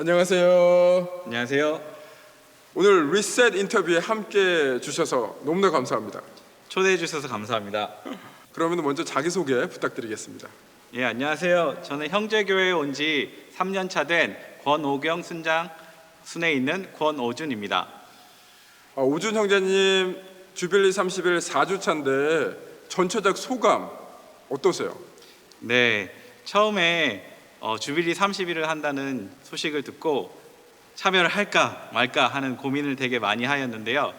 안녕하세요. 안녕하세요. 오늘 리셋 인터뷰에 함께 주셔서 너무나 감사합니다. 초대해 주셔서 감사합니다. 그러면 먼저 자기소개 부탁드리겠습니다. 예, 안녕하세요. 저는 형제교회에 온 지 3년 차 된 권오경 순장 순에 있는 권오준입니다. 오준 형제님 주빌리 30일 4주차인데 전체적 소감 어떠세요? 네, 처음에 주빌리 30일을 한다는 소식을 듣고 참여를 할까 말까 하는 고민을 되게 많이 하였는데요.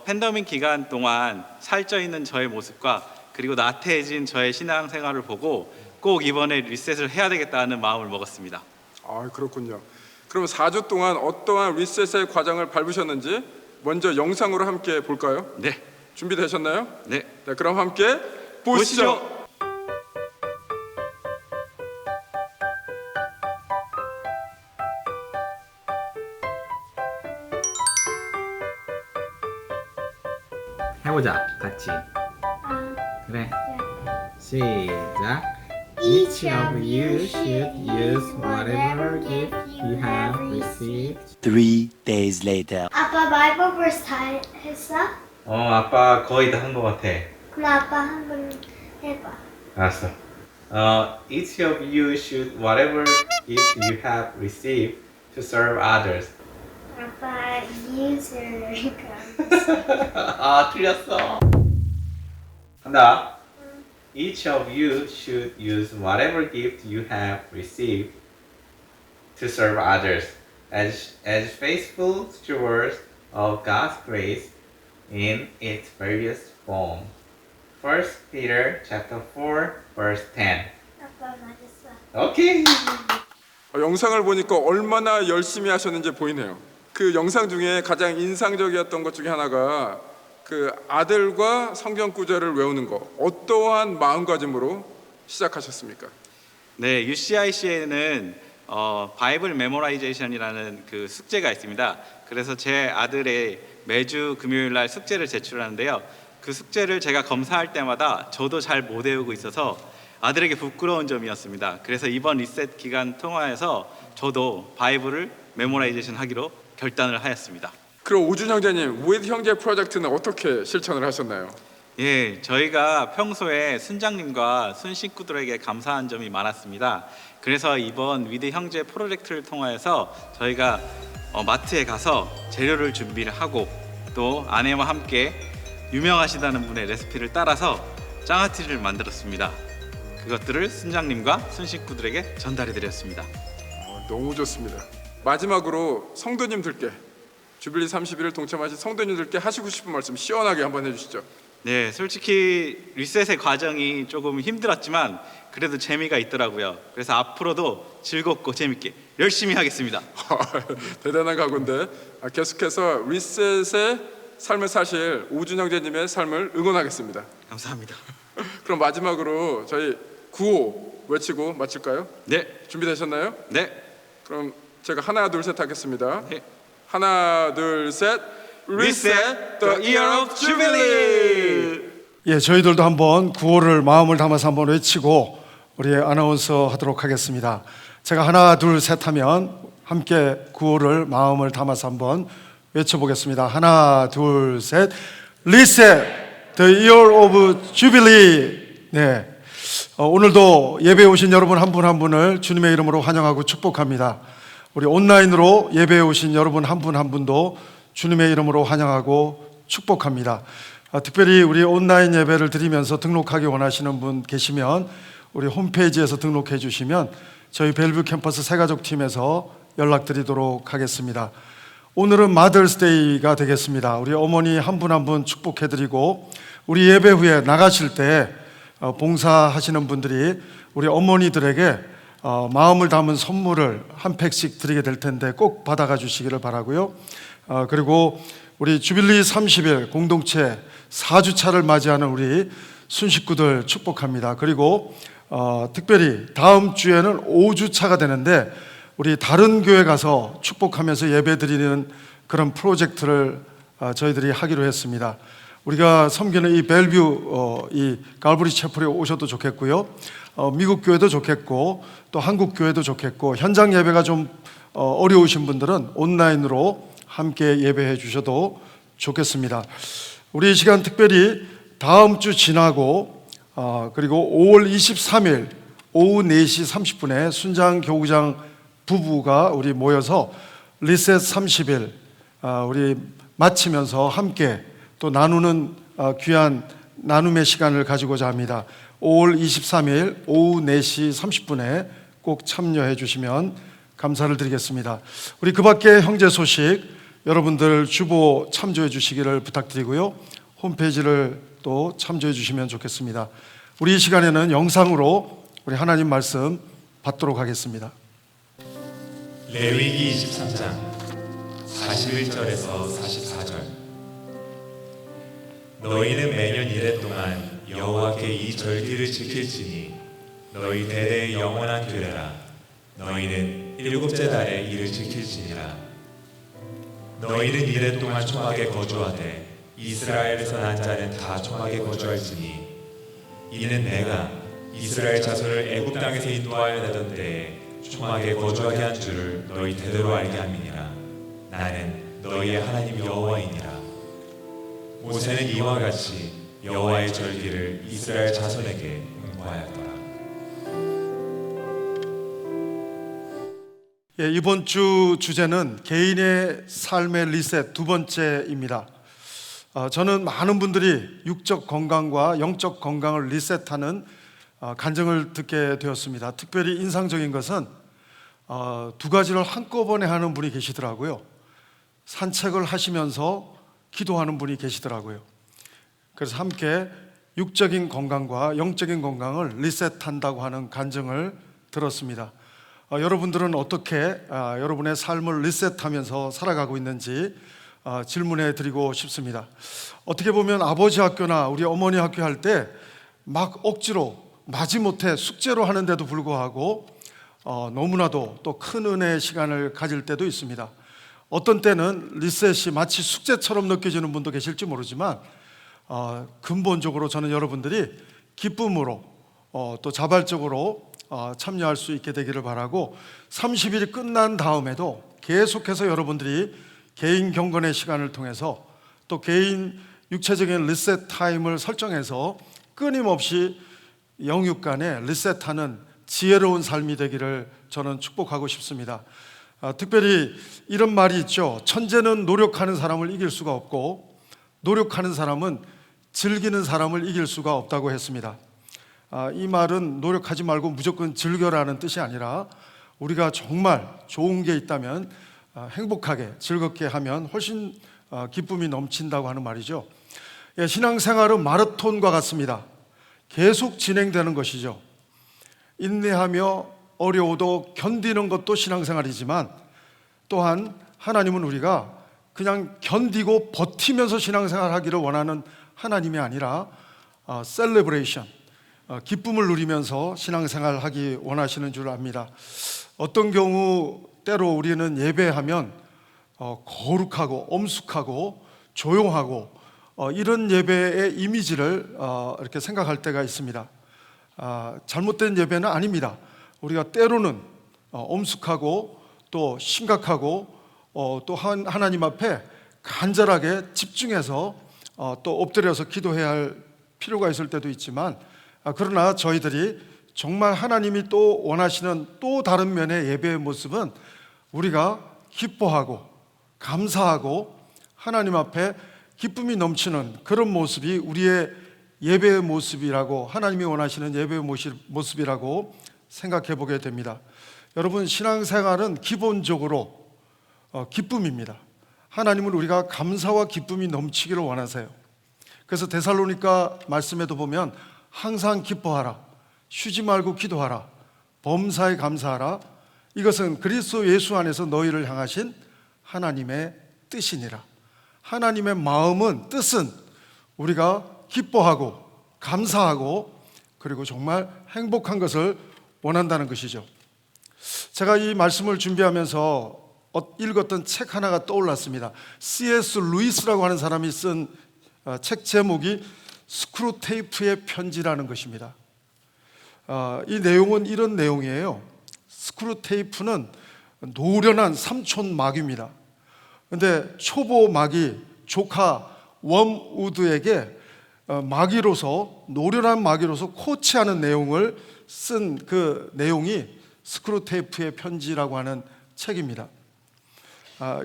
팬데믹 기간 동안 살쪄 있는 저의 모습과 그리고 나태해진 저의 신앙생활을 보고 꼭 이번에 리셋을 해야 되겠다는 마음을 먹었습니다. 그렇군요. 그럼 4주 동안 어떠한 리셋의 과정을 밟으셨는지 먼저 영상으로 함께 볼까요? 네. 준비되셨나요? 네. 네, 그럼 함께 보시죠. 해보자 같이. 그래. 시작. Each of you should use whatever gift you have received. 3 days later. 아빠 바이블 verse 다 했어? 아빠 거의 다 한 것 같아. 그럼 아빠 한번 해봐. 알았어. Each of you should whatever gift you have received to serve others. 아빠 user 틀렸어. 한다. Each of you should use whatever gift you have received to serve others as faithful stewards of God's grace in its various forms. 1 Peter chapter 4 verse 10. 아빠 맞았어. 오케이. 영상을 보니까 얼마나 열심히 하셨는지 보이네요. 그 영상 중에 가장 인상적이었던 것 중에 하나가 그 아들과 성경 구절을 외우는 거, 어떠한 마음가짐으로 시작하셨습니까? 네, UCIC에는 바이블 메모라이제이션이라는 그 숙제가 있습니다. 그래서 제 아들의 매주 금요일 날 숙제를 제출하는데요. 그 숙제를 제가 검사할 때마다 저도 잘 못 외우고 있어서 아들에게 부끄러운 점이었습니다. 그래서 이번 리셋 기간 통화에서 저도 바이블을 메모라이제이션 하기로 결단을 하였습니다. 그럼 오준 형제님, with 형제 프로젝트는 어떻게 실천을 하셨나요? 예, 저희가 평소에 순장님과 순 식구들에게 감사한 점이 많았습니다. 그래서 이번 위드 형제 프로젝트를 통하여서 저희가 마트에 가서 재료를 준비를 하고 또 아내와 함께 유명하시다는 분의 레시피를 따라서 장아찌를 만들었습니다. 그것들을 순장님과 순 식구들에게 전달해 드렸습니다. 너무 좋습니다. 마지막으로 성도님들께 주빌리 30일을 동참하신 성도님들께 하시고 싶은 말씀 시원하게 한번 해주시죠. 네, 솔직히 리셋의 과정이 조금 힘들었지만 그래도 재미가 있더라고요. 그래서 앞으로도 즐겁고 재밌게 열심히 하겠습니다. 대단한 각오인데 계속해서 리셋의 삶을 사실 오준 형제님의 삶을 응원하겠습니다. 감사합니다. 그럼 마지막으로 저희 구호 외치고 마칠까요? 네, 준비되셨나요? 네, 그럼 제가 하나 둘 셋 하겠습니다. 네. 하나 둘 셋. Reset the year of jubilee. 예, 저희들도 한번 구호를 마음을 담아서 한번 외치고 우리 아나운서 하도록 하겠습니다. 제가 하나 둘 셋 하면 함께 구호를 마음을 담아서 한번 외쳐보겠습니다. 하나 둘 셋. Reset the year of jubilee. 네, 오늘도 예배에 오신 여러분 한 분 한 분을 주님의 이름으로 환영하고 축복합니다. 우리 온라인으로 예배에 오신 여러분 한 분 한 분도 주님의 이름으로 환영하고 축복합니다. 특별히 우리 온라인 예배를 드리면서 등록하기 원하시는 분 계시면 우리 홈페이지에서 등록해 주시면 저희 벨뷰 캠퍼스 새가족팀에서 연락드리도록 하겠습니다. 오늘은 마더스데이가 되겠습니다. 우리 어머니 한 분 한 분 축복해 드리고 우리 예배 후에 나가실 때 봉사하시는 분들이 우리 어머니들에게 마음을 담은 선물을 한 팩씩 드리게 될 텐데 꼭 받아가 주시기를 바라고요. 그리고 우리 주빌리 30일 공동체 4주차를 맞이하는 우리 순식구들 축복합니다. 그리고 특별히 다음 주에는 5주차가 되는데 우리 다른 교회 가서 축복하면서 예배 드리는 그런 프로젝트를 저희들이 하기로 했습니다. 우리가 섬기는 이 벨뷰 이 갈보리 채플에 오셔도 좋겠고요. 미국 교회도 좋겠고 또 한국 교회도 좋겠고 현장 예배가 좀 어려우신 분들은 온라인으로 함께 예배해 주셔도 좋겠습니다. 우리 이 시간 특별히 다음 주 지나고 그리고 5월 23일 오후 4시 30분에 순장 교구장 부부가 우리 모여서 리셋 30일 우리 마치면서 함께 또 나누는 귀한 나눔의 시간을 가지고자 합니다. 5월 23일 오후 4시 30분에 꼭 참여해 주시면 감사를 드리겠습니다. 우리 그 밖에 형제 소식 여러분들 주보 참조해 주시기를 부탁드리고요. 홈페이지를 또 참조해 주시면 좋겠습니다. 우리 이 시간에는 영상으로 우리 하나님 말씀 받도록 하겠습니다. 레위기 23장 41절에서 44절. 너희는 매년 이래 동안 여호와께 이 절기를 지킬지니 너희 대대의 영원한 규례라. 너희는 일곱째 달에 이를 지킬지니라. 너희는 이래 동안 초막에 거주하되 이스라엘에서 난 자는 다 초막에 거주할지니 이는 내가 이스라엘 자손을 애굽 땅에서 인도하여 내던 때에 초막에 거주하게 한 줄을 너희 대대로 알게 함이니라. 나는 너희의 하나님 여호와이니라. 모세는 이와 같이 여호와의 절기를 이스라엘 자손에게 공포하였더라. 이번 주 주제는 개인의 삶의 리셋 두 번째입니다. 저는 많은 분들이 육적 건강과 영적 건강을 리셋하는 간증을 듣게 되었습니다. 특별히 인상적인 것은 두 가지를 한꺼번에 하는 분이 계시더라고요. 산책을 하시면서 기도하는 분이 계시더라고요. 그래서 함께 육적인 건강과 영적인 건강을 리셋한다고 하는 간증을 들었습니다. 여러분들은 어떻게 여러분의 삶을 리셋하면서 살아가고 있는지 질문해 드리고 싶습니다. 어떻게 보면 아버지 학교나 우리 어머니 학교 할 때 막 억지로 마지못해 숙제로 하는데도 불구하고 너무나도 또 큰 은혜의 시간을 가질 때도 있습니다. 어떤 때는 리셋이 마치 숙제처럼 느껴지는 분도 계실지 모르지만 근본적으로 저는 여러분들이 기쁨으로 또 자발적으로 참여할 수 있게 되기를 바라고 30일이 끝난 다음에도 계속해서 여러분들이 개인 경건의 시간을 통해서 또 개인 육체적인 리셋 타임을 설정해서 끊임없이 영육 간에 리셋하는 지혜로운 삶이 되기를 저는 축복하고 싶습니다. 특별히 이런 말이 있죠. 천재는 노력하는 사람을 이길 수가 없고 노력하는 사람은 즐기는 사람을 이길 수가 없다고 했습니다. 이 말은 노력하지 말고 무조건 즐겨라는 뜻이 아니라 우리가 정말 좋은 게 있다면 행복하게 즐겁게 하면 훨씬 기쁨이 넘친다고 하는 말이죠. 신앙생활은 마라톤과 같습니다. 계속 진행되는 것이죠. 인내하며 어려워도 견디는 것도 신앙생활이지만 또한 하나님은 우리가 그냥 견디고 버티면서 신앙생활 하기를 원하는 하나님이 아니라 셀레브레이션, 기쁨을 누리면서 신앙생활 하기 원하시는 줄 압니다. 어떤 경우 때로 우리는 예배하면 거룩하고 엄숙하고 조용하고 이런 예배의 이미지를 이렇게 생각할 때가 있습니다. 잘못된 예배는 아닙니다. 우리가 때로는 엄숙하고 또 심각하고 또 하나님 앞에 간절하게 집중해서 또 엎드려서 기도해야 할 필요가 있을 때도 있지만 그러나 저희들이 정말 하나님이 또 원하시는 또 다른 면의 예배의 모습은 우리가 기뻐하고 감사하고 하나님 앞에 기쁨이 넘치는 그런 모습이 우리의 예배의 모습이라고, 하나님이 원하시는 예배의 모습이라고 생각해 보게 됩니다. 여러분, 신앙생활은 기본적으로 기쁨입니다. 하나님은 우리가 감사와 기쁨이 넘치기를 원하세요. 그래서 데살로니가 말씀에도 보면 항상 기뻐하라, 쉬지 말고 기도하라, 범사에 감사하라, 이것은 그리스도 예수 안에서 너희를 향하신 하나님의 뜻이니라. 하나님의 마음은, 뜻은 우리가 기뻐하고 감사하고 그리고 정말 행복한 것을 원한다는 것이죠. 제가 이 말씀을 준비하면서 읽었던 책 하나가 떠올랐습니다. C.S. 루이스라고 하는 사람이 쓴 책 제목이 스크루테이프의 편지라는 것입니다. 이 내용은 이런 내용이에요. 스크루테이프는 노련한 삼촌 마귀입니다. 근데 초보 마귀 조카 웜우드에게 마귀로서, 노련한 마귀로서 코치하는 내용을 쓴 그 내용이 스크루테이프의 편지라고 하는 책입니다.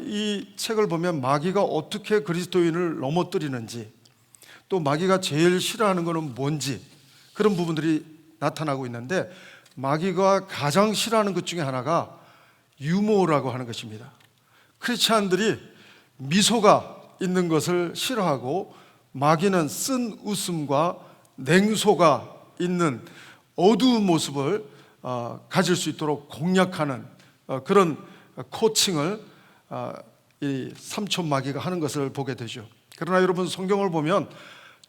이 책을 보면 마귀가 어떻게 그리스도인을 넘어뜨리는지, 또 마귀가 제일 싫어하는 것은 뭔지, 그런 부분들이 나타나고 있는데, 마귀가 가장 싫어하는 것 중에 하나가 유머라고 하는 것입니다. 크리스찬들이 미소가 있는 것을 싫어하고, 마귀는 쓴 웃음과 냉소가 있는 어두운 모습을 가질 수 있도록 공략하는 그런 코칭을 이 삼촌 마귀가 하는 것을 보게 되죠. 그러나 여러분, 성경을 보면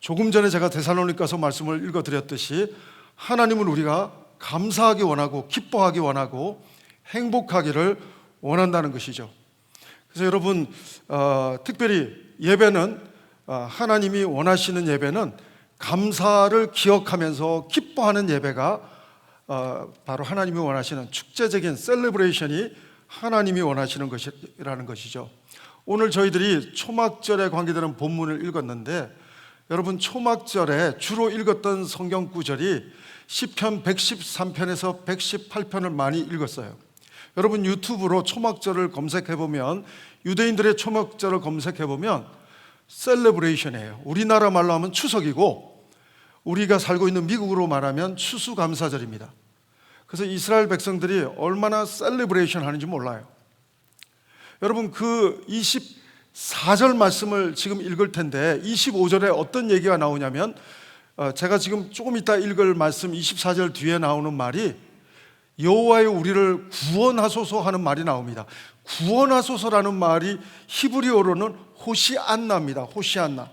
조금 전에 제가 데살로니가서 말씀을 읽어드렸듯이 하나님은 우리가 감사하기 원하고 기뻐하기 원하고 행복하기를 원한다는 것이죠. 그래서 여러분, 특별히 예배는, 하나님이 원하시는 예배는 감사를 기억하면서 기뻐하는 예배가 바로 하나님이 원하시는 축제적인 셀레브레이션이 하나님이 원하시는 것이라는 것이죠. 오늘 저희들이 초막절에 관계되는 본문을 읽었는데, 여러분, 초막절에 주로 읽었던 성경 구절이 시편 113편에서 118편을 많이 읽었어요. 여러분, 유튜브로 초막절을 검색해보면, 유대인들의 초막절을 검색해보면 셀레브레이션이에요. 우리나라 말로 하면 추석이고, 우리가 살고 있는 미국으로 말하면 추수감사절입니다. 그래서 이스라엘 백성들이 얼마나 셀레브레이션 하는지 몰라요. 여러분, 그 24절 말씀을 지금 읽을 텐데 25절에 어떤 얘기가 나오냐면, 제가 지금 조금 이따 읽을 말씀 24절 뒤에 나오는 말이 여호와여 우리를 구원하소서 하는 말이 나옵니다. 구원하소서라는 말이 히브리어로는 호시안나입니다. 호시안나.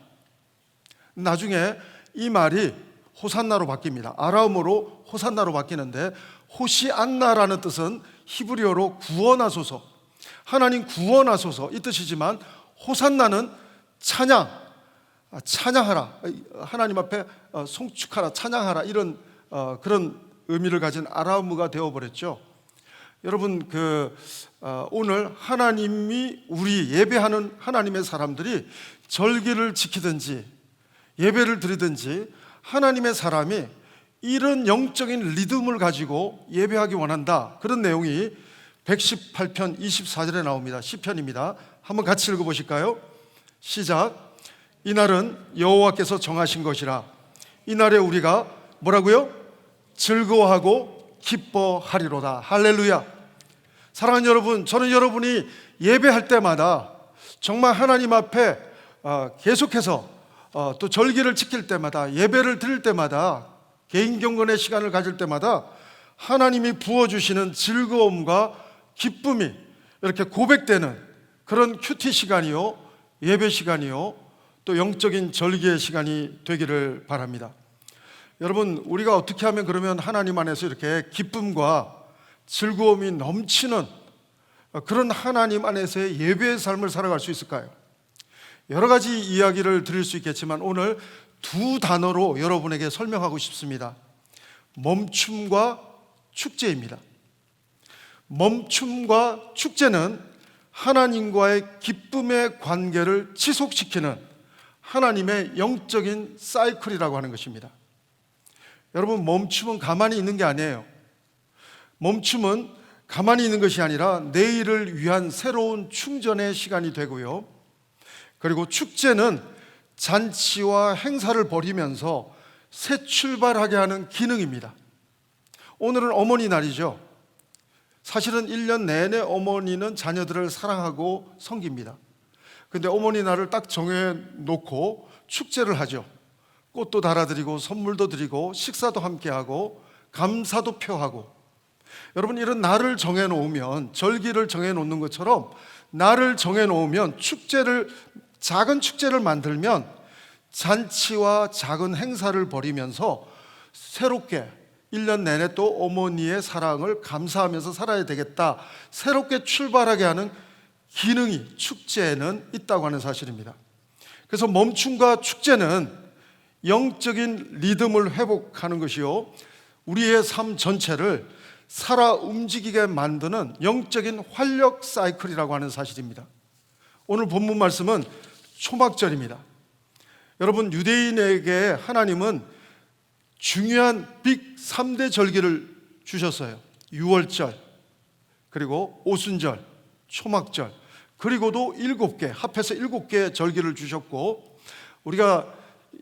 나중에 이 말이 호산나로 바뀝니다. 아람어로 호산나로 바뀌는데, 호시안나라는 뜻은 히브리어로 구원하소서, 하나님 구원하소서 이 뜻이지만, 호산나는 찬양하라, 하나님 앞에 송축하라, 찬양하라, 이런 그런 의미를 가진 아람어가 되어버렸죠. 여러분, 오늘 하나님이, 우리 예배하는 하나님의 사람들이 절기를 지키든지 예배를 드리든지 하나님의 사람이 이런 영적인 리듬을 가지고 예배하기 원한다, 그런 내용이 118편 24절에 나옵니다. 시편입니다. 한번 같이 읽어보실까요? 시작. 이날은 여호와께서 정하신 것이라. 이날에 우리가 뭐라고요? 즐거워하고 기뻐하리로다. 할렐루야. 사랑하는 여러분, 저는 여러분이 예배할 때마다 정말 하나님 앞에 계속해서 또 절기를 지킬 때마다, 예배를 드릴 때마다, 개인 경건의 시간을 가질 때마다 하나님이 부어주시는 즐거움과 기쁨이 이렇게 고백되는 그런 큐티 시간이요, 예배 시간이요, 또 영적인 절기의 시간이 되기를 바랍니다. 여러분, 우리가 어떻게 하면 그러면 하나님 안에서 이렇게 기쁨과 즐거움이 넘치는 그런 하나님 안에서의 예배의 삶을 살아갈 수 있을까요? 여러 가지 이야기를 드릴 수 있겠지만 오늘 두 단어로 여러분에게 설명하고 싶습니다. 멈춤과 축제입니다. 멈춤과 축제는 하나님과의 기쁨의 관계를 지속시키는 하나님의 영적인 사이클이라고 하는 것입니다. 여러분, 멈춤은 가만히 있는 게 아니에요. 멈춤은 가만히 있는 것이 아니라 내일을 위한 새로운 충전의 시간이 되고요, 그리고 축제는 잔치와 행사를 벌이면서 새 출발하게 하는 기능입니다. 오늘은 어머니 날이죠. 사실은 1년 내내 어머니는 자녀들을 사랑하고 섬깁니다. 근데 어머니 날을 딱 정해놓고 축제를 하죠. 꽃도 달아드리고 선물도 드리고 식사도 함께하고 감사도 표하고. 여러분, 이런 날을 정해놓으면, 절기를 정해놓는 것처럼 날을 정해놓으면 작은 축제를 만들면 잔치와 작은 행사를 벌이면서 새롭게 1년 내내 또 어머니의 사랑을 감사하면서 살아야 되겠다, 새롭게 출발하게 하는 기능이 축제에는 있다고 하는 사실입니다. 그래서 멈춤과 축제는 영적인 리듬을 회복하는 것이요, 우리의 삶 전체를 살아 움직이게 만드는 영적인 활력 사이클이라고 하는 사실입니다. 오늘 본문 말씀은 초막절입니다. 여러분, 유대인에게 하나님은 중요한 빅 3대 절기를 주셨어요. 유월절, 그리고 오순절, 초막절, 그리고도 7개, 합해서 7개의 절기를 주셨고, 우리가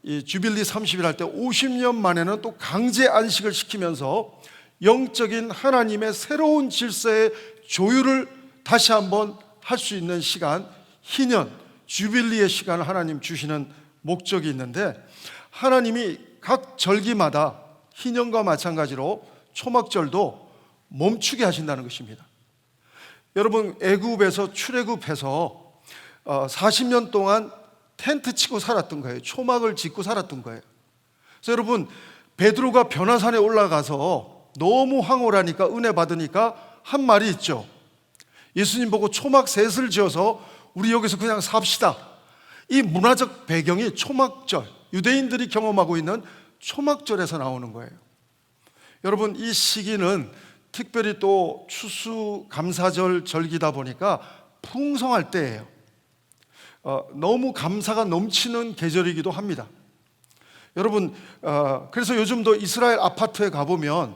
이 주빌리 30일 할 때 50년 만에는 또 강제 안식을 시키면서 영적인 하나님의 새로운 질서의 조율을 다시 한번 할 수 있는 시간, 희년, 주빌리의 시간을 하나님 주시는 목적이 있는데, 하나님이 각 절기마다 희년과 마찬가지로 초막절도 멈추게 하신다는 것입니다. 여러분, 애굽에서 출애굽해서 40년 동안 텐트 치고 살았던 거예요. 초막을 짓고 살았던 거예요. 그래서 여러분, 베드로가 변화산에 올라가서 너무 황홀하니까, 은혜 받으니까 한 말이 있죠. 예수님 보고 초막 셋을 지어서 우리 여기서 그냥 삽시다. 이 문화적 배경이 초막절, 유대인들이 경험하고 있는 초막절에서 나오는 거예요. 여러분, 이 시기는 특별히 또 추수감사절 절기다 보니까 풍성할 때예요. 너무 감사가 넘치는 계절이기도 합니다. 여러분, 그래서 요즘도 이스라엘 아파트에 가보면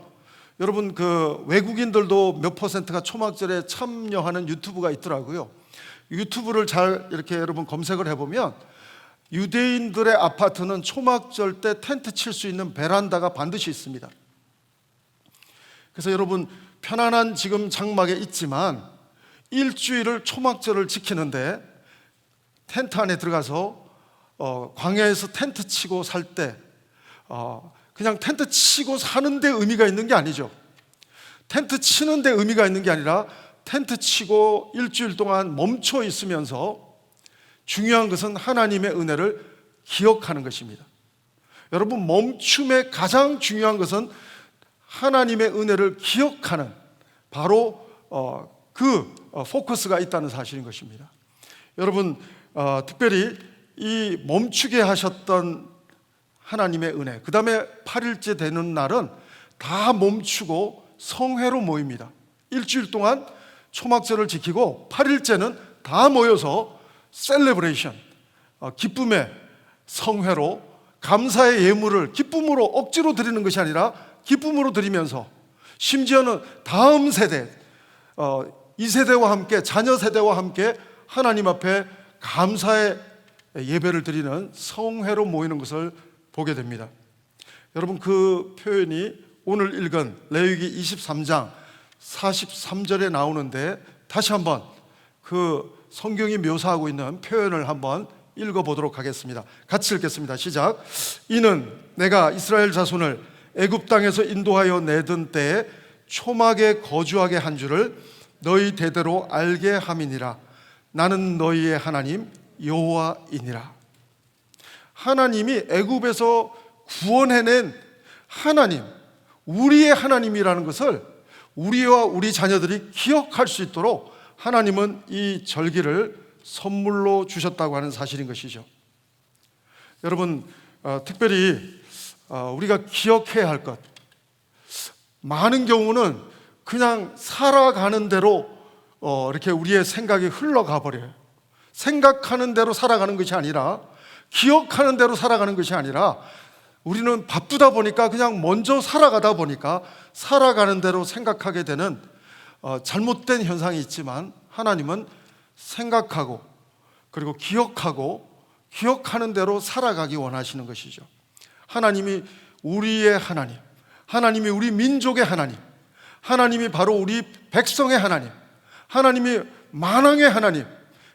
여러분, 그 외국인들도 몇 퍼센트가 초막절에 참여하는 유튜브가 있더라고요. 유튜브를 잘 이렇게 여러분 검색을 해보면 유대인들의 아파트는 초막절 때 텐트 칠 수 있는 베란다가 반드시 있습니다. 그래서 여러분, 편안한 지금 장막에 있지만 일주일을 초막절을 지키는데 텐트 안에 들어가서 광야에서 텐트 치고 살 때 그냥 텐트 치고 사는 데 의미가 있는 게 아니죠. 텐트 치는 데 의미가 있는 게 아니라 텐트 치고 일주일 동안 멈춰 있으면서 중요한 것은 하나님의 은혜를 기억하는 것입니다. 여러분, 멈춤의 가장 중요한 것은 하나님의 은혜를 기억하는 바로 그 포커스가 있다는 사실인 것입니다. 여러분, 특별히 이 멈추게 하셨던 하나님의 은혜, 그 다음에 8일째 되는 날은 다 멈추고 성회로 모입니다. 일주일 동안 초막절을 지키고 8일째는 다 모여서 셀레브레이션, 기쁨의 성회로 감사의 예물을 기쁨으로 억지로 드리는 것이 아니라 기쁨으로 드리면서, 심지어는 다음 세대, 2세대와 함께, 자녀 세대와 함께 하나님 앞에 감사의 예배를 드리는 성회로 모이는 것을 보게 됩니다. 여러분, 그 표현이 오늘 읽은 레위기 23장 43절에 나오는데, 다시 한번 그 성경이 묘사하고 있는 표현을 한번 읽어보도록 하겠습니다. 같이 읽겠습니다. 시작. 이는 내가 이스라엘 자손을 애굽 땅에서 인도하여 내던 때에 초막에 거주하게 한 줄을 너희 대대로 알게 함이니라. 나는 너희의 하나님 여호와이니라. 하나님이 애굽에서 구원해낸 하나님, 우리의 하나님이라는 것을 우리와 우리 자녀들이 기억할 수 있도록 하나님은 이 절기를 선물로 주셨다고 하는 사실인 것이죠. 여러분, 특별히 우리가 기억해야 할 것, 많은 경우는 그냥 살아가는 대로 이렇게 우리의 생각이 흘러가 버려요. 생각하는 대로 살아가는 것이 아니라, 기억하는 대로 살아가는 것이 아니라, 우리는 바쁘다 보니까 그냥 먼저 살아가다 보니까 살아가는 대로 생각하게 되는 잘못된 현상이 있지만, 하나님은 생각하고 그리고 기억하고 기억하는 대로 살아가기 원하시는 것이죠. 하나님이 우리의 하나님, 하나님이 우리 민족의 하나님, 하나님이 바로 우리 백성의 하나님, 하나님이 만왕의 하나님,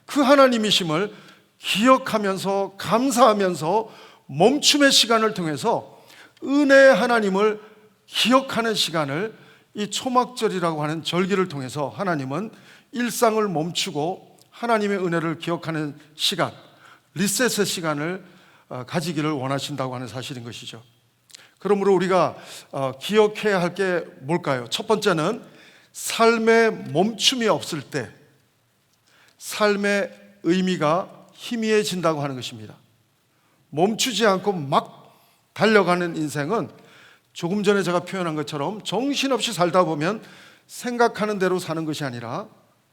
그 하나님이심을 기억하면서 감사하면서 멈춤의 시간을 통해서 은혜의 하나님을 기억하는 시간을, 이 초막절이라고 하는 절기를 통해서 하나님은 일상을 멈추고 하나님의 은혜를 기억하는 시간, 리셋의 시간을 가지기를 원하신다고 하는 사실인 것이죠. 그러므로 우리가 기억해야 할 게 뭘까요? 첫 번째는 삶의 멈춤이 없을 때 삶의 의미가 희미해진다고 하는 것입니다. 멈추지 않고 막 달려가는 인생은 조금 전에 제가 표현한 것처럼 정신없이 살다 보면 생각하는 대로 사는 것이 아니라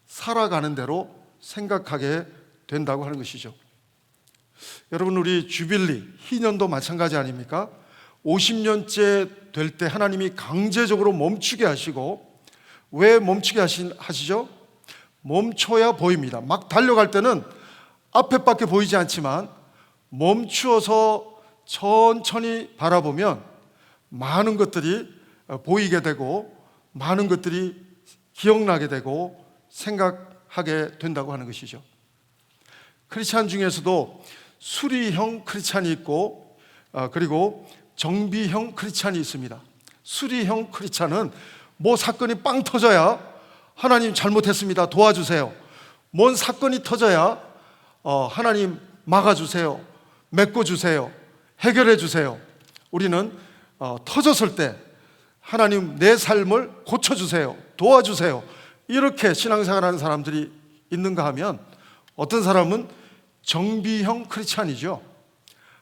살아가는 대로 생각하게 된다고 하는 것이죠. 여러분, 우리 주빌리, 희년도 마찬가지 아닙니까? 50년째 될 때 하나님이 강제적으로 멈추게 하시고, 왜 멈추게 하시죠? 멈춰야 보입니다. 막 달려갈 때는 앞에밖에 보이지 않지만 멈추어서 천천히 바라보면 많은 것들이 보이게 되고 많은 것들이 기억나게 되고 생각하게 된다고 하는 것이죠. 크리스찬 중에서도 수리형 크리스찬이 있고 그리고 정비형 크리스찬이 있습니다. 수리형 크리스찬은 뭐 사건이 빵 터져야 하나님 잘못했습니다, 도와주세요. 뭔 사건이 터져야 하나님 막아주세요, 메꿔주세요, 해결해주세요. 우리는 터졌을 때 하나님 내 삶을 고쳐주세요, 도와주세요, 이렇게 신앙생활하는 사람들이 있는가 하면 어떤 사람은 정비형 크리스찬이죠.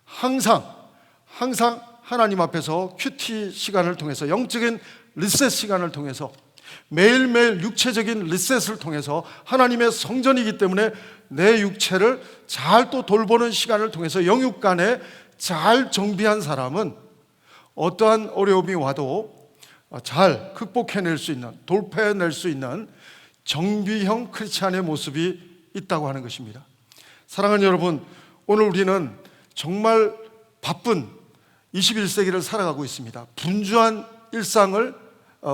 항상 하나님 앞에서 큐티 시간을 통해서, 영적인 리셋 시간을 통해서, 매일매일 육체적인 리셋을 통해서, 하나님의 성전이기 때문에 내 육체를 잘 또 돌보는 시간을 통해서 영육간에 잘 정비한 사람은 어떠한 어려움이 와도 잘 극복해낼 수 있는, 돌파해낼 수 있는 정비형 크리스찬의 모습이 있다고 하는 것입니다. 사랑하는 여러분, 오늘 우리는 정말 바쁜 21세기를 살아가고 있습니다. 분주한 일상을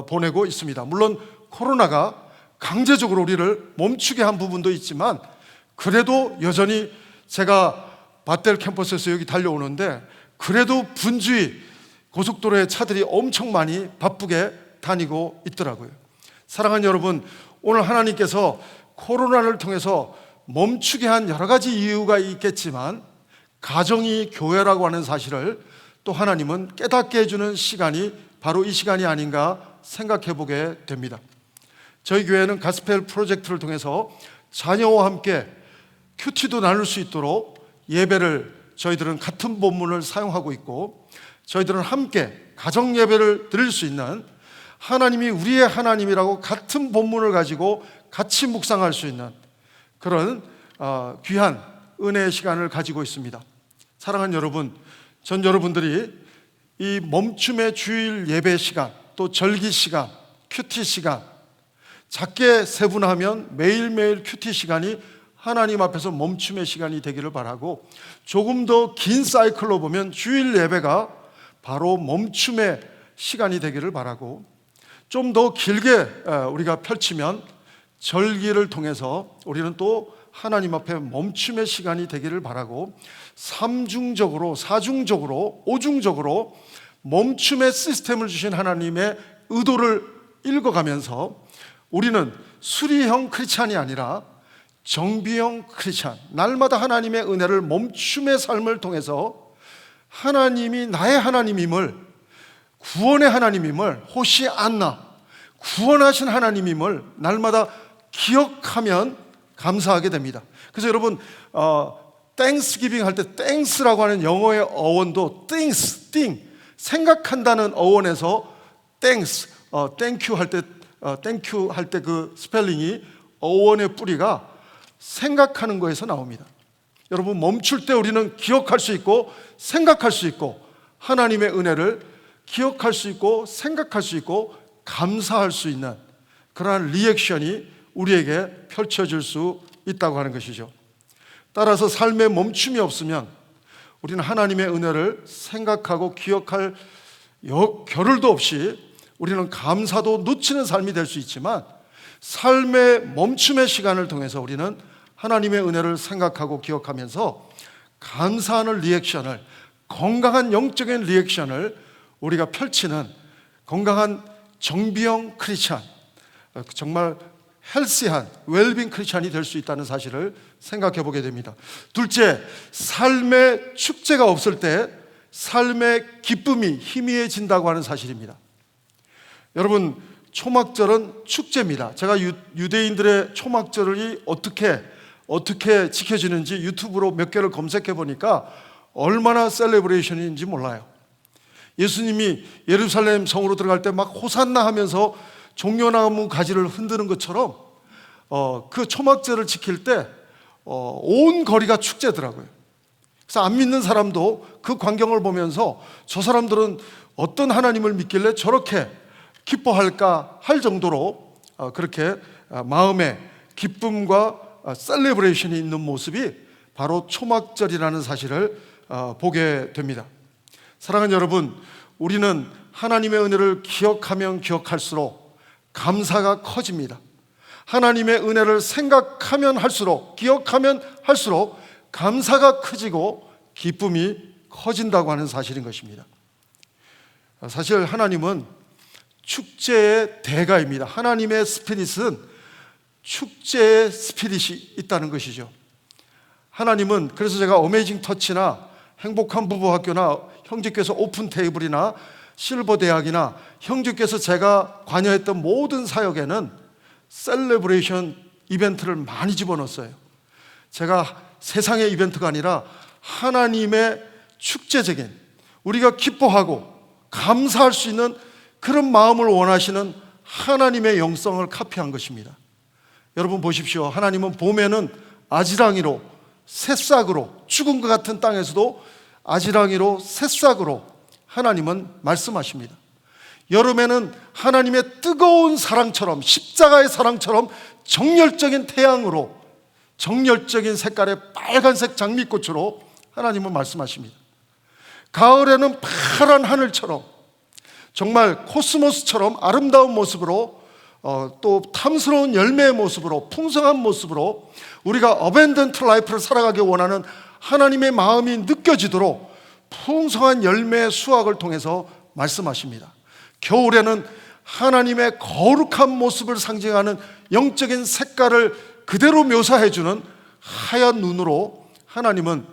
보내고 있습니다. 물론 코로나가 강제적으로 우리를 멈추게 한 부분도 있지만, 그래도 여전히 제가 밧델 캠퍼스에서 여기 달려오는데 그래도 분주히 고속도로에 차들이 엄청 많이 바쁘게 다니고 있더라고요. 사랑하는 여러분, 오늘 하나님께서 코로나를 통해서 멈추게 한 여러 가지 이유가 있겠지만 가정이 교회라고 하는 사실을 또 하나님은 깨닫게 해주는 시간이 바로 이 시간이 아닌가 생각해 보게 됩니다. 저희 교회는 가스펠 프로젝트를 통해서 자녀와 함께 큐티도 나눌 수 있도록 예배를 저희들은 같은 본문을 사용하고 있고, 저희들은 함께 가정 예배를 드릴 수 있는, 하나님이 우리의 하나님이라고 같은 본문을 가지고 같이 묵상할 수 있는 그런 귀한 은혜의 시간을 가지고 있습니다. 사랑하는 여러분, 전 여러분들이 이 멈춤의 주일 예배 시간, 또 절기 시간, 큐티 시간, 작게 세분하면 매일매일 큐티 시간이 하나님 앞에서 멈춤의 시간이 되기를 바라고, 조금 더 긴 사이클로 보면 주일 예배가 바로 멈춤의 시간이 되기를 바라고, 좀 더 길게 우리가 펼치면 절기를 통해서 우리는 또 하나님 앞에 멈춤의 시간이 되기를 바라고, 삼중적으로, 사중적으로, 오중적으로 멈춤의 시스템을 주신 하나님의 의도를 읽어가면서 우리는 수리형 크리스찬이 아니라 정비형 크리스찬, 날마다 하나님의 은혜를 멈춤의 삶을 통해서 하나님이 나의 하나님임을, 구원의 하나님임을, 호시안나, 구원하신 하나님임을 날마다 기억하면 감사하게 됩니다. 그래서 여러분, 땡스기빙 할 때 땡스라고 하는 영어의 어원도 thing, 생각한다는 어원에서 땡스, 땡큐 할 때 그 스펠링이 어원의 뿌리가 생각하는 거에서 나옵니다. 여러분, 멈출 때 우리는 기억할 수 있고 생각할 수 있고, 하나님의 은혜를 기억할 수 있고 생각할 수 있고 감사할 수 있는 그러한 리액션이 우리에게 펼쳐질 수 있다고 하는 것이죠. 따라서 삶에 멈춤이 없으면 우리는 하나님의 은혜를 생각하고 기억할 겨를도 없이 우리는 감사도 놓치는 삶이 될 수 있지만, 삶의 멈춤의 시간을 통해서 우리는 하나님의 은혜를 생각하고 기억하면서 감사하는 리액션을, 건강한 영적인 리액션을 우리가 펼치는 건강한 정비형 크리스찬, 정말 헬시한 웰빙 크리스찬이 될 수 있다는 사실을 생각해 보게 됩니다. 둘째, 삶의 축제가 없을 때 삶의 기쁨이 희미해진다고 하는 사실입니다. 여러분, 초막절은 축제입니다. 제가 유대인들의 초막절이 어떻게 지켜지는지 유튜브로 몇 개를 검색해 보니까 얼마나 셀레브레이션인지 몰라요. 예수님이 예루살렘 성으로 들어갈 때 막 호산나 하면서 종려나무 가지를 흔드는 것처럼 그 초막절을 지킬 때 온 거리가 축제더라고요. 그래서 안 믿는 사람도 그 광경을 보면서 저 사람들은 어떤 하나님을 믿길래 저렇게 기뻐할까 할 정도로 그렇게 마음에 기쁨과 셀레브레이션이 있는 모습이 바로 초막절이라는 사실을 보게 됩니다. 사랑하는 여러분, 우리는 하나님의 은혜를 기억하면 기억할수록 감사가 커집니다. 하나님의 은혜를 생각하면 할수록, 기억하면 할수록 감사가 커지고 기쁨이 커진다고 하는 사실인 것입니다. 사실 하나님은 축제의 대가입니다. 하나님의 스피릿은 축제의 스피릿이 있다는 것이죠. 하나님은, 그래서 제가 어메이징 터치나 행복한 부부학교나 형제께서 오픈 테이블이나 실버 대학이나 형제께서 제가 관여했던 모든 사역에는 셀레브레이션 이벤트를 많이 집어넣었어요. 제가 세상의 이벤트가 아니라 하나님의 축제적인, 우리가 기뻐하고 감사할 수 있는 그런 마음을 원하시는 하나님의 영성을 카피한 것입니다. 여러분 보십시오. 하나님은 봄에는 아지랑이로, 새싹으로, 죽은 것 같은 땅에서도 아지랑이로, 새싹으로 하나님은 말씀하십니다. 여름에는 하나님의 뜨거운 사랑처럼, 십자가의 사랑처럼 정열적인 태양으로, 정열적인 색깔의 빨간색 장미꽃으로 하나님은 말씀하십니다. 가을에는 파란 하늘처럼, 정말 코스모스처럼 아름다운 모습으로, 또 탐스러운 열매의 모습으로, 풍성한 모습으로 우리가 어벤던트 라이프를 살아가기 원하는 하나님의 마음이 느껴지도록 풍성한 열매의 수확을 통해서 말씀하십니다. 겨울에는 하나님의 거룩한 모습을 상징하는 영적인 색깔을 그대로 묘사해주는 하얀 눈으로 하나님은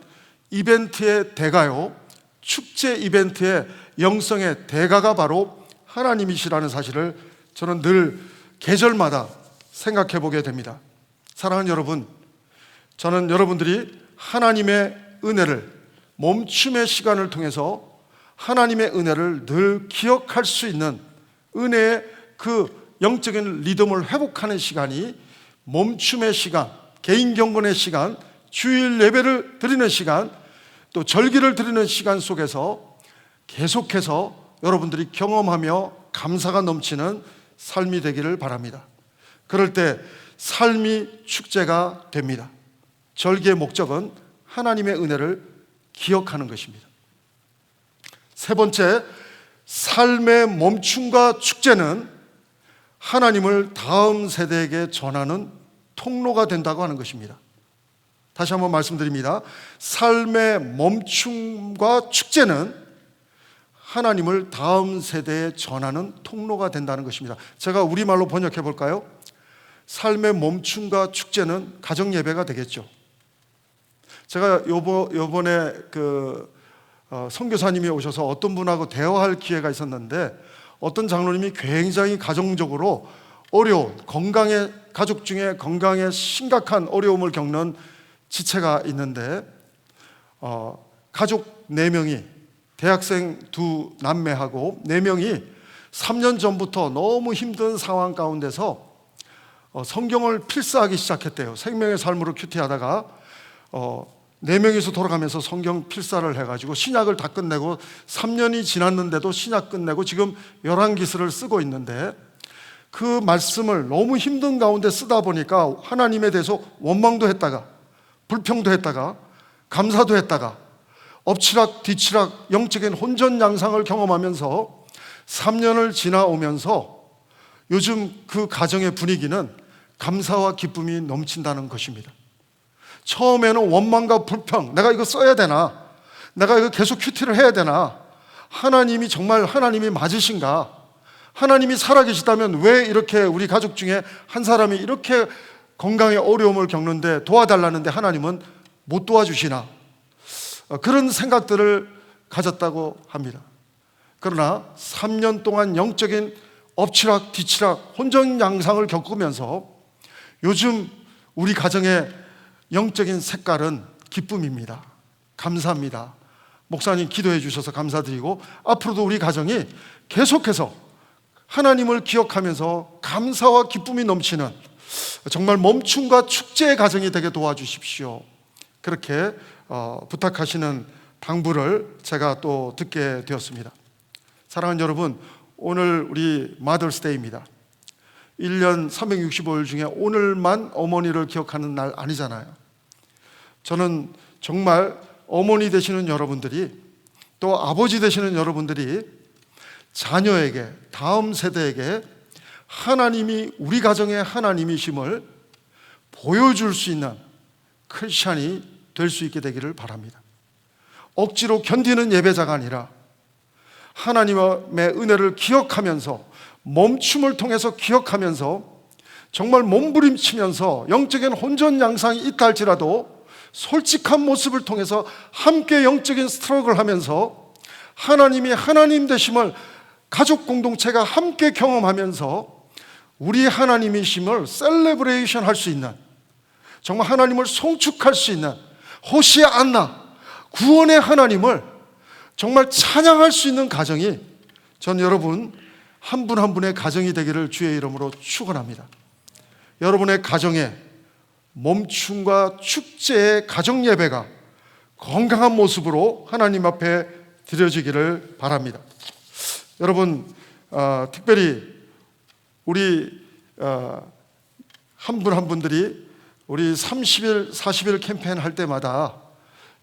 이벤트의 대가요, 축제 이벤트의 영성의 대가가 바로 하나님이시라는 사실을 저는 늘 계절마다 생각해 보게 됩니다. 사랑하는 여러분, 저는 여러분들이 하나님의 은혜를, 멈춤의 시간을 통해서 하나님의 은혜를 늘 기억할 수 있는 은혜의 그 영적인 리듬을 회복하는 시간이 멈춤의 시간, 개인 경건의 시간, 주일 예배를 드리는 시간, 또 절기를 드리는 시간 속에서 계속해서 여러분들이 경험하며 감사가 넘치는 삶이 되기를 바랍니다. 그럴 때 삶이 축제가 됩니다. 절기의 목적은 하나님의 은혜를 기억하는 것입니다. 세 번째, 삶의 멈춤과 축제는 하나님을 다음 세대에게 전하는 통로가 된다고 하는 것입니다. 다시 한번 말씀드립니다. 삶의 멈춤과 축제는 하나님을 다음 세대에 전하는 통로가 된다는 것입니다. 제가 우리말로 번역해 볼까요? 삶의 멈춤과 축제는 가정 예배가 되겠죠. 제가 요번에 선교사님이 오셔서 어떤 분하고 대화할 기회가 있었는데, 어떤 장로님이 굉장히 가정적으로 어려운, 가족 중에 건강에 심각한 어려움을 겪는 지체가 있는데, 가족 4명이, 대학생 2 남매하고 4명이 3년 전부터 너무 힘든 상황 가운데서 성경을 필사하기 시작했대요. 생명의 삶으로 큐티하다가 4명이서 돌아가면서 성경 필사를 해가지고 신약을 다 끝내고 3년이 지났는데도 신약 끝내고 지금 열왕기서를 쓰고 있는데, 그 말씀을 너무 힘든 가운데 쓰다 보니까 하나님에 대해서 원망도 했다가 불평도 했다가 감사도 했다가 엎치락 뒤치락 영적인 혼전양상을 경험하면서 3년을 지나오면서 요즘 그 가정의 분위기는 감사와 기쁨이 넘친다는 것입니다. 처음에는 원망과 불평, 내가 이거 써야 되나? 내가 이거 계속 큐티를 해야 되나? 하나님이 정말 하나님이 맞으신가? 하나님이 살아계시다면 왜 이렇게 우리 가족 중에 한 사람이 이렇게 건강에 어려움을 겪는데 도와달라는데 하나님은 못 도와주시나? 그런 생각들을 가졌다고 합니다. 그러나 3년 동안 영적인 엎치락 뒤치락 혼전양상을 겪으면서 요즘 우리 가정의 영적인 색깔은 기쁨입니다. 감사합니다. 목사님 기도해 주셔서 감사드리고, 앞으로도 우리 가정이 계속해서 하나님을 기억하면서 감사와 기쁨이 넘치는 정말 멈춤과 축제의 가정이 되게 도와주십시오. 그렇게 부탁하시는 당부를 제가 또 듣게 되었습니다. 사랑하는 여러분, 오늘 우리 마더스데이입니다. 1년 365일 중에 오늘만 어머니를 기억하는 날 아니잖아요. 저는 정말 어머니 되시는 여러분들이, 또 아버지 되시는 여러분들이 자녀에게, 다음 세대에게 하나님이 우리 가정의 하나님이심을 보여줄 수 있는 크리스찬이 될 수 있게 되기를 바랍니다. 억지로 견디는 예배자가 아니라 하나님의 은혜를 기억하면서, 멈춤을 통해서 기억하면서, 정말 몸부림치면서 영적인 혼전양상이 있다 할지라도 솔직한 모습을 통해서 함께 영적인 스트러글 하면서 하나님이 하나님 되심을 가족 공동체가 함께 경험하면서 우리 하나님이심을 셀레브레이션 할 수 있는, 정말 하나님을 송축할 수 있는 호시아나, 구원의 하나님을 정말 찬양할 수 있는 가정이, 전 여러분 한 분 한 분의 가정이 되기를 주의 이름으로 축원합니다. 여러분의 가정에 멈춤과 축제의 가정 예배가 건강한 모습으로 하나님 앞에 드려지기를 바랍니다. 여러분, 특별히 우리 한 분 한 분들이 우리 30일, 40일 캠페인 할 때마다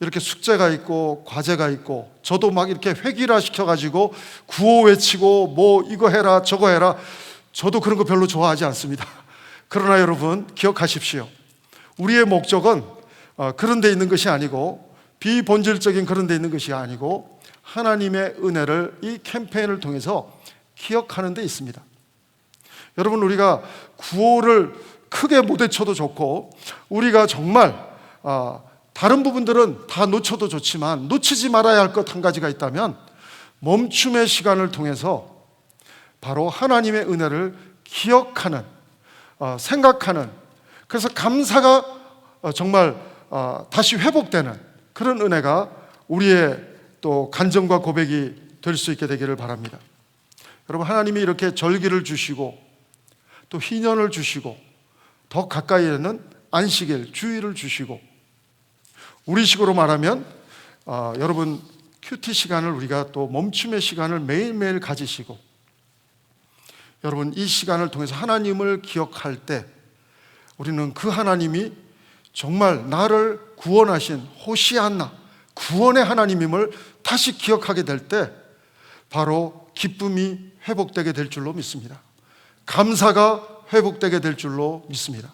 이렇게 숙제가 있고 과제가 있고, 저도 막 이렇게 회기라 시켜가지고 구호 외치고 뭐 이거 해라 저거 해라, 저도 그런 거 별로 좋아하지 않습니다. 그러나 여러분 기억하십시오. 우리의 목적은 그런 데 있는 것이 아니고, 비본질적인 그런 데 있는 것이 아니고, 하나님의 은혜를 이 캠페인을 통해서 기억하는 데 있습니다. 여러분, 우리가 구호를 크게 못 외쳐도 좋고, 우리가 정말 다른 부분들은 다 놓쳐도 좋지만 놓치지 말아야 할 것 한 가지가 있다면, 멈춤의 시간을 통해서 바로 하나님의 은혜를 기억하는, 생각하는, 그래서 감사가 정말 다시 회복되는 그런 은혜가 우리의 또 간증과 고백이 될 수 있게 되기를 바랍니다. 여러분, 하나님이 이렇게 절기를 주시고 또 희년을 주시고 더 가까이에는 안식일, 주일을 주시고, 우리식으로 말하면 여러분 큐티 시간을, 우리가 또 멈춤의 시간을 매일매일 가지시고, 여러분 이 시간을 통해서 하나님을 기억할 때 우리는 그 하나님이 정말 나를 구원하신 호시아나, 구원의 하나님임을 다시 기억하게 될 때 바로 기쁨이 회복되게 될 줄로 믿습니다. 감사가 회복되게 될 줄로 믿습니다.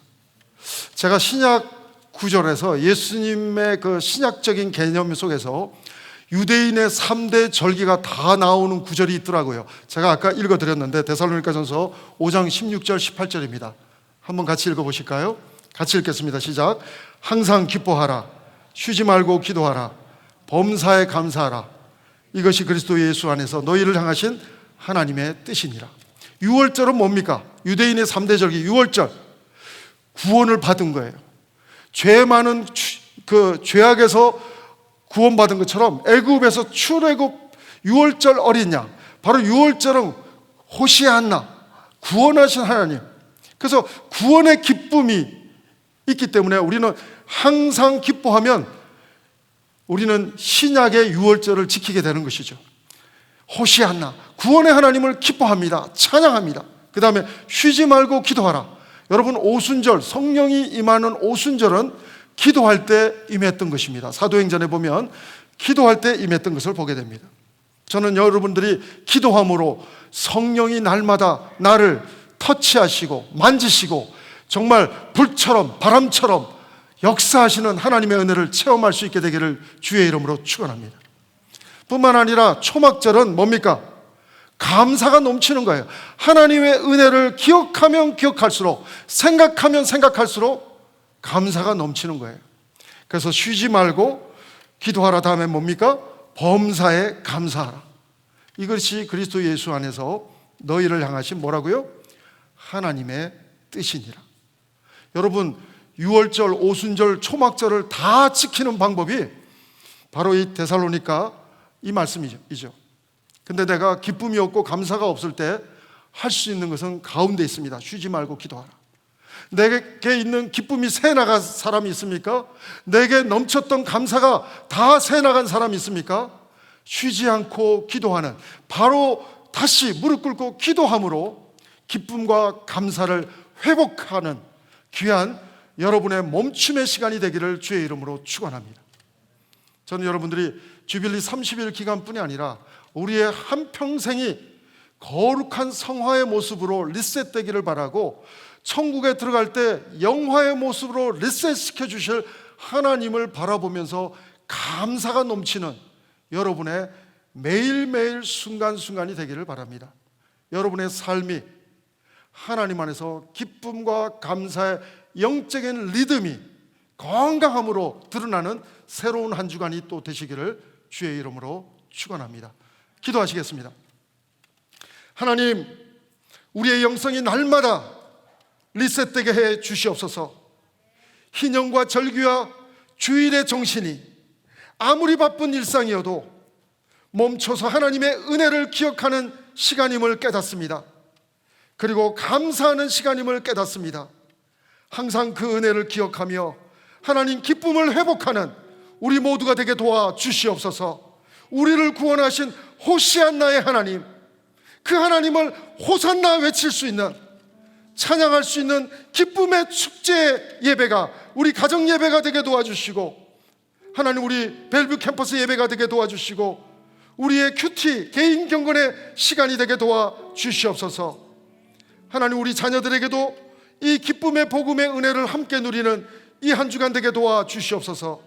제가 신약 구절에서 예수님의 그 신약적인 개념 속에서 유대인의 3대 절기가 다 나오는 구절이 있더라고요. 제가 아까 읽어드렸는데 데살로니가전서 5장 16절 18절입니다. 한번 같이 읽어보실까요? 같이 읽겠습니다. 시작. 항상 기뻐하라, 쉬지 말고 기도하라, 범사에 감사하라. 이것이 그리스도 예수 안에서 너희를 향하신 하나님의 뜻이니라. 6월절은 뭡니까? 유대인의 3대 절기 6월절, 구원을 받은 거예요. 죄 많은 그 죄악에서 구원받은 것처럼 애굽에서 출애굽 6월절 어린 양, 바로 6월절은 호시아나, 구원하신 하나님. 그래서 구원의 기쁨이 있기 때문에 우리는 항상 기뻐하면 우리는 신약의 6월절을 지키게 되는 것이죠. 호시아나, 구원의 하나님을 기뻐합니다. 찬양합니다. 그 다음에 쉬지 말고 기도하라. 여러분, 오순절, 성령이 임하는 오순절은 기도할 때 임했던 것입니다. 사도행전에 보면 기도할 때 임했던 것을 보게 됩니다. 저는 여러분들이 기도함으로 성령이 날마다 나를 터치하시고 만지시고 정말 불처럼 바람처럼 역사하시는 하나님의 은혜를 체험할 수 있게 되기를 주의 이름으로 축원합니다. 뿐만 아니라 초막절은 뭡니까? 감사가 넘치는 거예요. 하나님의 은혜를 기억하면 기억할수록, 생각하면 생각할수록 감사가 넘치는 거예요. 그래서 쉬지 말고 기도하라 다음에 뭡니까? 범사에 감사하라. 이것이 그리스도 예수 안에서 너희를 향하신 뭐라고요? 하나님의 뜻이니라. 여러분, 6월절, 오순절, 초막절을 다 지키는 방법이 바로 이 데살로니가 이 말씀이죠. 근데 내가 기쁨이 없고 감사가 없을 때 할 수 있는 것은 가운데 있습니다. 쉬지 말고 기도하라. 내게 있는 기쁨이 새나간 사람이 있습니까? 내게 넘쳤던 감사가 다 새나간 사람이 있습니까? 쉬지 않고 기도하는, 바로 다시 무릎 꿇고 기도함으로 기쁨과 감사를 회복하는 귀한 여러분의 멈춤의 시간이 되기를 주의 이름으로 축원합니다. 저는 여러분들이 주빌리 30일 기간뿐이 아니라 우리의 한평생이 거룩한 성화의 모습으로 리셋되기를 바라고, 천국에 들어갈 때 영화의 모습으로 리셋시켜 주실 하나님을 바라보면서 감사가 넘치는 여러분의 매일매일 순간순간이 되기를 바랍니다. 여러분의 삶이 하나님 안에서 기쁨과 감사의 영적인 리듬이 건강함으로 드러나는 새로운 한 주간이 또 되시기를 주의 이름으로 축원합니다. 기도하시겠습니다. 하나님, 우리의 영성이 날마다 리셋되게 해 주시옵소서. 희년과 절기와 주일의 정신이 아무리 바쁜 일상이어도 멈춰서 하나님의 은혜를 기억하는 시간임을 깨닫습니다. 그리고 감사하는 시간임을 깨닫습니다. 항상 그 은혜를 기억하며 하나님 기쁨을 회복하는 우리 모두가 되게 도와주시옵소서. 우리를 구원하신 호시안나의 하나님, 그 하나님을 호산나 외칠 수 있는, 찬양할 수 있는 기쁨의 축제 예배가 우리 가정 예배가 되게 도와주시고, 하나님 우리 벨뷰 캠퍼스 예배가 되게 도와주시고, 우리의 큐티 개인 경건의 시간이 되게 도와주시옵소서. 하나님 우리 자녀들에게도 이 기쁨의 복음의 은혜를 함께 누리는 이 한 주간 되게 도와주시옵소서.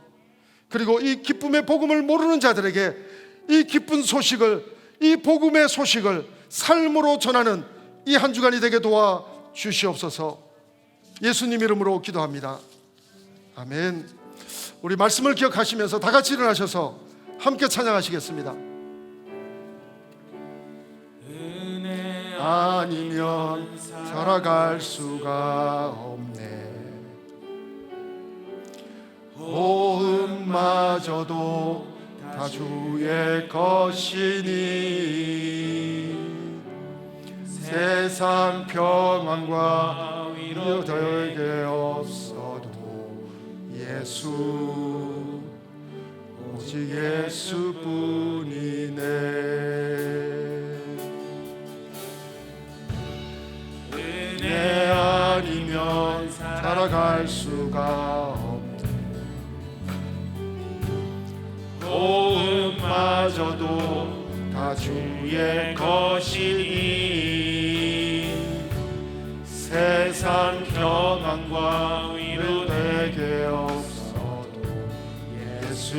그리고 이 기쁨의 복음을 모르는 자들에게 이 기쁜 소식을, 이 복음의 소식을 삶으로 전하는 이 한 주간이 되게 도와주시옵소서. 예수님 이름으로 기도합니다. 아멘. 우리 말씀을 기억하시면서 다 같이 일어나셔서 함께 찬양하시겠습니다. 은혜 아니면 살아갈 수가 없네. 호흡마저도 다 주의 것이니 세상 평안과 위로 되게 없어도 예수, 오직 예수뿐이네. 은혜 아니면 살아갈 수가 없네. 호흡마저도 다 주의 것이니 세상 평안과 위로 되게 없어도 예수,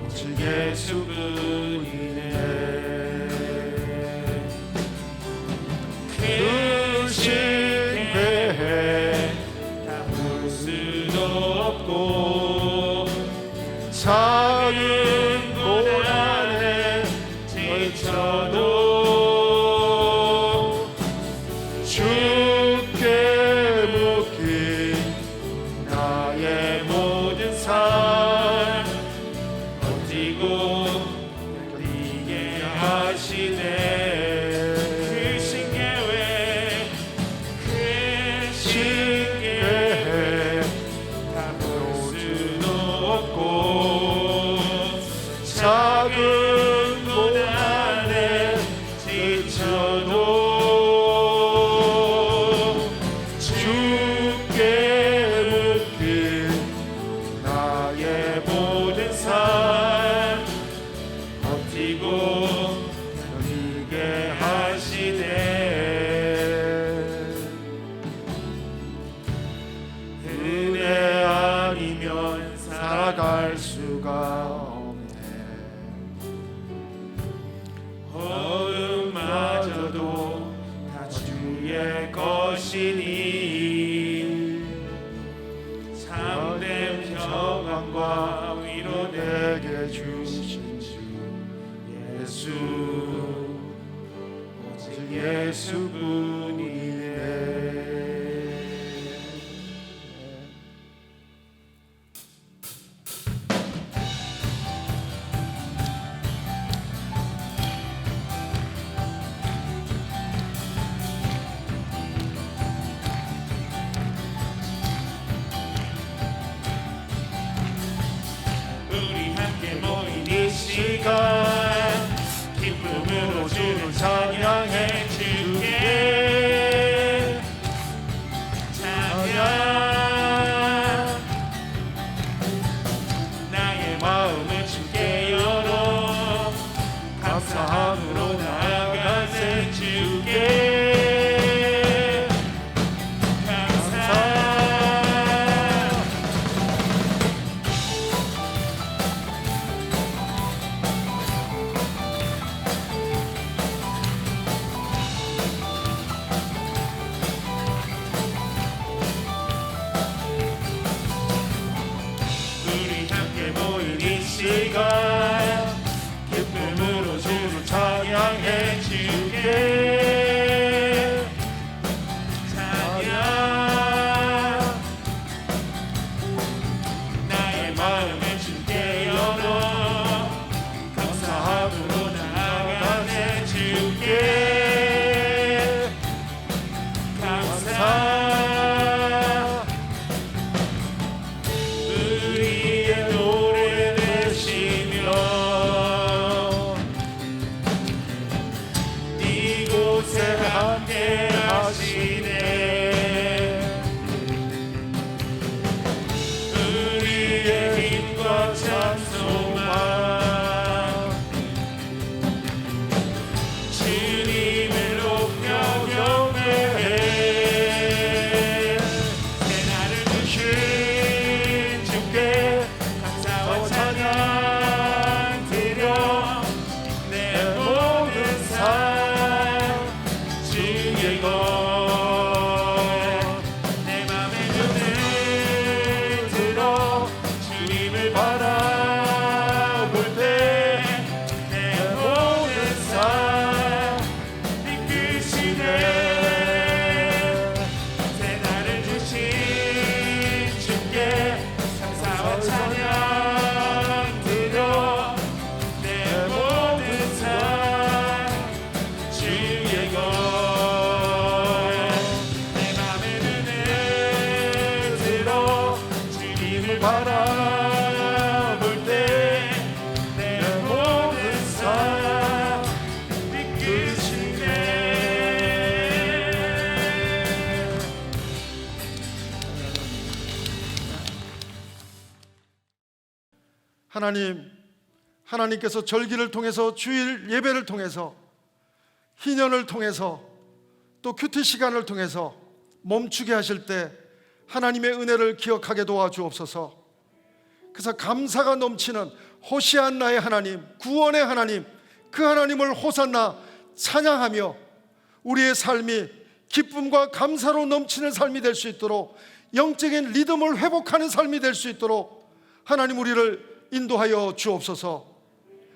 오직 예수뿐이네. 크신 배에 담을 수도 없고 작은 고난에 지쳐도 주께 묶인 나의 모든 삶 버티고 견디게 하시네. 크신 계획, 크신 계획 담을 수도 없고 작은 고난에 지쳐도 주께 묶인 나의 모든 삶 버티고 견디게 하시네. 은혜 아니면 살아갈 수가 없네. 호흡마저도 다 주의 것이니 참된 평안과 위로 내게 주신 주 예수, 오직 예수뿐이네. 있을까 기쁨으로 주를 찬양해 주께 찬양 나의 마음을 주께 열어 감사함으로 나아가네 주께 감사 우리의 노래 되시며 이곳에 함께 하시네 우리의 힘과 찬송함 주님을 높여 경배해 새날을 주신 주께 감사와 찬양 드려 내 모든 삶 주의 것 내 맘의 눈을 들어 주님을 바라볼 때 내 모든 삶 이끄시네 새날을 주신 주께 감사와 찬양 드려 내 모든 삶 주의 것 내 맘의 눈을 들어 주님을 바라볼 때 내 모든 삶 이끄시네 하나님께서 절기를 통해서 주일 예배를 통해서 희년을 통해서 또 큐티 시간을 통해서 멈추게 하실 때 하나님의 은혜를 기억하게 도와주옵소서. 그래서 감사가 넘치는 호시안나의 하나님, 구원의 하나님, 그 하나님을 호산나 찬양하며 우리의 삶이 기쁨과 감사로 넘치는 삶이 될 수 있도록, 영적인 리듬을 회복하는 삶이 될 수 있도록 하나님 우리를 인도하여 주옵소서.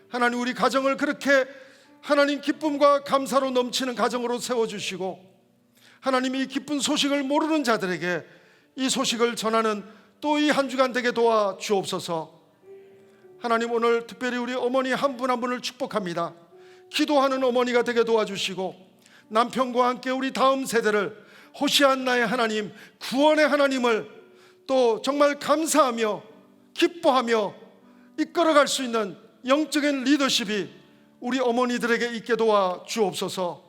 하나님 우리 가정을 그렇게 하나님 기쁨과 감사로 넘치는 가정으로 세워주시고, 하나님 이 기쁜 소식을 모르는 자들에게 이 소식을 전하는 또 이 한 주간 되게 도와 주옵소서. 하나님 오늘 특별히 우리 어머니 한 분 한 분을 축복합니다. 기도하는 어머니가 되게 도와주시고, 남편과 함께 우리 다음 세대를 호시안나의 하나님, 구원의 하나님을 또 정말 감사하며 기뻐하며 이끌어갈 수 있는 영적인 리더십이 우리 어머니들에게 있게 도와 주옵소서.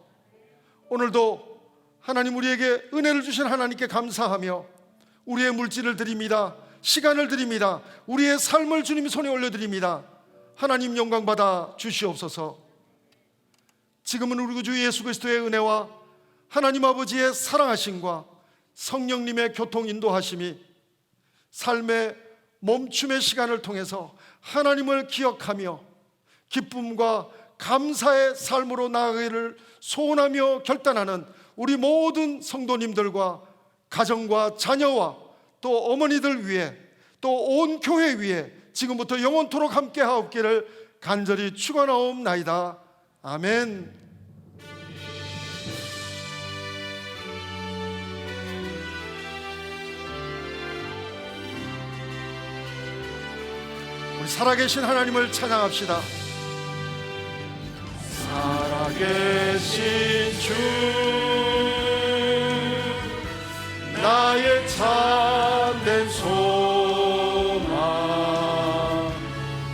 오늘도 하나님 우리에게 은혜를 주신 하나님께 감사하며 우리의 물질을 드립니다. 시간을 드립니다. 우리의 삶을 주님 손에 올려드립니다. 하나님 영광 받아 주시옵소서. 지금은 우리 주 예수 그리스도의 은혜와 하나님 아버지의 사랑하심과 성령님의 교통 인도하심이 삶의 멈춤의 시간을 통해서 하나님을 기억하며 기쁨과 감사의 삶으로 나아가기를 소원하며 결단하는 우리 모든 성도님들과 가정과 자녀와 또 어머니들 위해 또 온 교회 위에 지금부터 영원토록 함께 하옵기를 간절히 축원하옵나이다. 아멘. 우리 살아계신 하나님을 찬양합시다. 살아계신 주 나의 참된 소망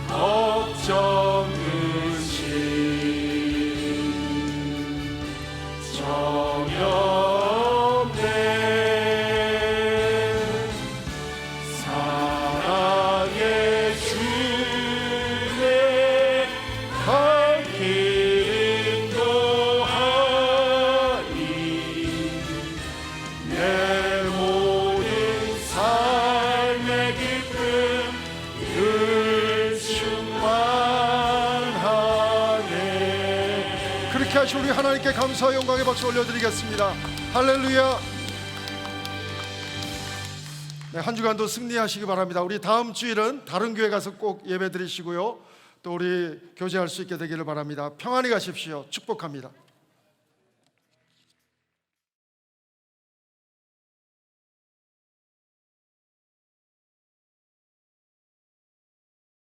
걱정 근심 전혀 없네 사랑의 주의 갈 길 인도하리 내 모든 삶의 기쁨 늘 충만하네. 그렇게 하신 우리 하나님께 감사와 영광의 박수 올려드리겠습니다. 할렐루야. 네, 한 주간도 승리하시기 바랍니다. 우리 다음 주일은 다른 교회 가서 꼭 예배 드리시고요. 또 우리 교제할 수 있게 되기를 바랍니다. 평안히 가십시오. 축복합니다.